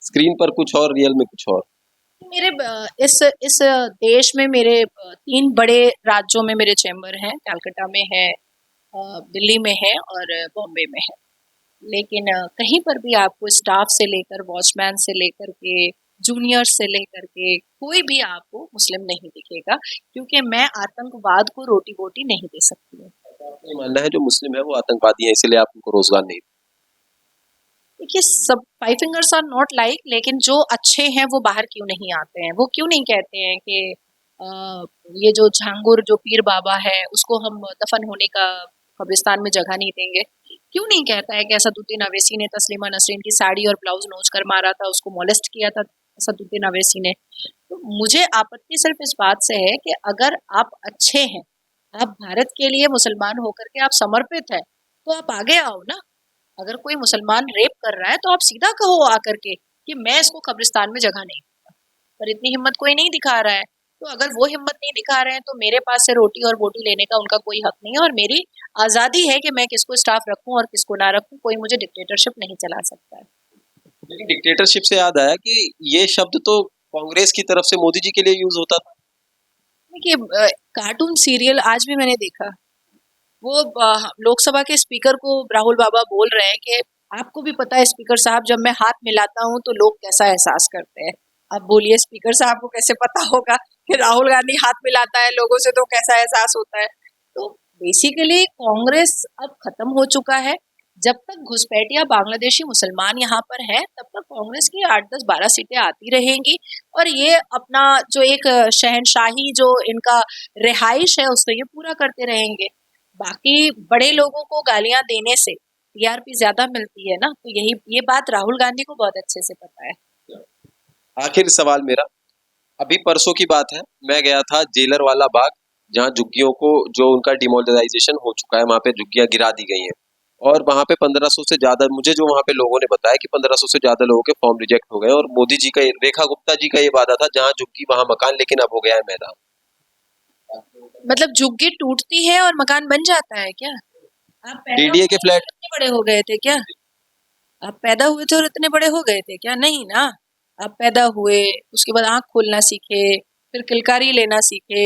Screen पर कुछ और, रियल में कुछ और। मेरे इस देश में मेरे 3 बड़े राज्यों में मेरे चैम्बर हैं, कलकत्ता में है, दिल्ली में है और बॉम्बे में है। लेकिन कहीं पर भी आपको स्टाफ से लेकर वॉचमैन से लेकर के जूनियर से लेकर के कोई भी आपको मुस्लिम नहीं दिखेगा, क्योंकि मैं आतंकवाद को रोटी बोटी नहीं दे सकती हूँ। आपका ये मानना है जो मुस्लिम है वो आतंकवादी है, इसलिए आप उनको रोजगार नहीं। देखिए, सब five fingers are not like, लेकिन जो अच्छे हैं वो बाहर क्यों नहीं आते हैं? वो क्यों नहीं कहते हैं कि अ, ये जो झांगुर जो पीर बाबा है उसको हम दफन होने का कब्रिस्तान में जगह नहीं देंगे? क्यों नहीं कहता है कि असदुद्दीन अवैसी ने तस्लीमा नसरीन की साड़ी और ब्लाउज नोच कर मारा था, उसको मोलेस्ट किया था असदुद्दीन अवैसी ने? तो मुझे आपत्ति सिर्फ इस बात से है कि अगर आप अच्छे हैं, आप भारत के लिए मुसलमान होकर के आप समर्पित है, तो आप आगे आओ ना। अगर कोई मुसलमान रेप कर रहा है तो आप सीधा कहो आकर के कि मैं इसको कब्रिस्तान में जगह नहीं दूंगा। पर इतनी हिम्मत कोई नहीं दिखा रहा है। तो अगर वो हिम्मत नहीं दिखा रहे हैं तो मेरे पास से रोटी और बोटी लेने का उनका कोई हक नहीं है, और मेरी आजादी है कि मैं किसको स्टाफ रखूं और किसको ना रखूं। कोई मुझे डिक्टेटरशिप नहीं चला सकता है। लेकिन डिक्टेटरशिप से याद आया कि ये शब्द तो कांग्रेस की तरफ से मोदी जी के लिए यूज होता था। देखिए, कार्टून सीरियल आज भी मैंने देखा। वो लोकसभा के स्पीकर को राहुल बाबा बोल रहे हैं कि आपको भी पता है स्पीकर साहब, जब मैं हाथ मिलाता हूँ तो लोग कैसा एहसास करते हैं। अब बोलिए, स्पीकर साहब को कैसे पता होगा कि राहुल गांधी हाथ मिलाता है लोगों से तो कैसा एहसास होता है? तो बेसिकली कांग्रेस अब खत्म हो चुका है। जब तक घुसपैठिया बांग्लादेशी मुसलमान यहाँ पर हैं तब तक कांग्रेस की 8 10 12 सीटें आती रहेंगी, और ये अपना जो एक शहनशाही जो इनका रिहाइश है उसको ये पूरा करते रहेंगे। बाकी बड़े लोगों को गालियां देने से टीआरपी ज्यादा मिलती है ना, तो यही ये बात राहुल गांधी को बहुत अच्छे से पता है। आखिर सवाल मेरा, अभी परसों की बात है, मैं गया था जेलर वाला बाग, जहाँ झुग्गियों को, जो उनका डिमोनेटाइजेशन हो चुका है, वहां पे झुग्गियां गिरा दी गई हैं। और वहां पे 1500 से ज्यादा, मुझे जो वहां पे लोगों ने बताया कि 1500 से ज्यादा लोगों के फॉर्म रिजेक्ट हो गए। और मोदी जी का रेखा गुप्ता जी का ये वादा था, जहाँ झुग्गी वहां मकान, लेकिन अब हो गया है मैदान। मतलब झुग्गी टूटती है और मकान बन जाता है क्या? आप पैदा डीडीए के हुए थे और फ्लैट। इतने बड़े हो गए थे क्या? आप पैदा हुए थे और इतने बड़े हो गए थे क्या? नहीं ना। आप पैदा हुए, उसके बाद आंख खोलना सीखे, फिर किलकारी लेना सीखे,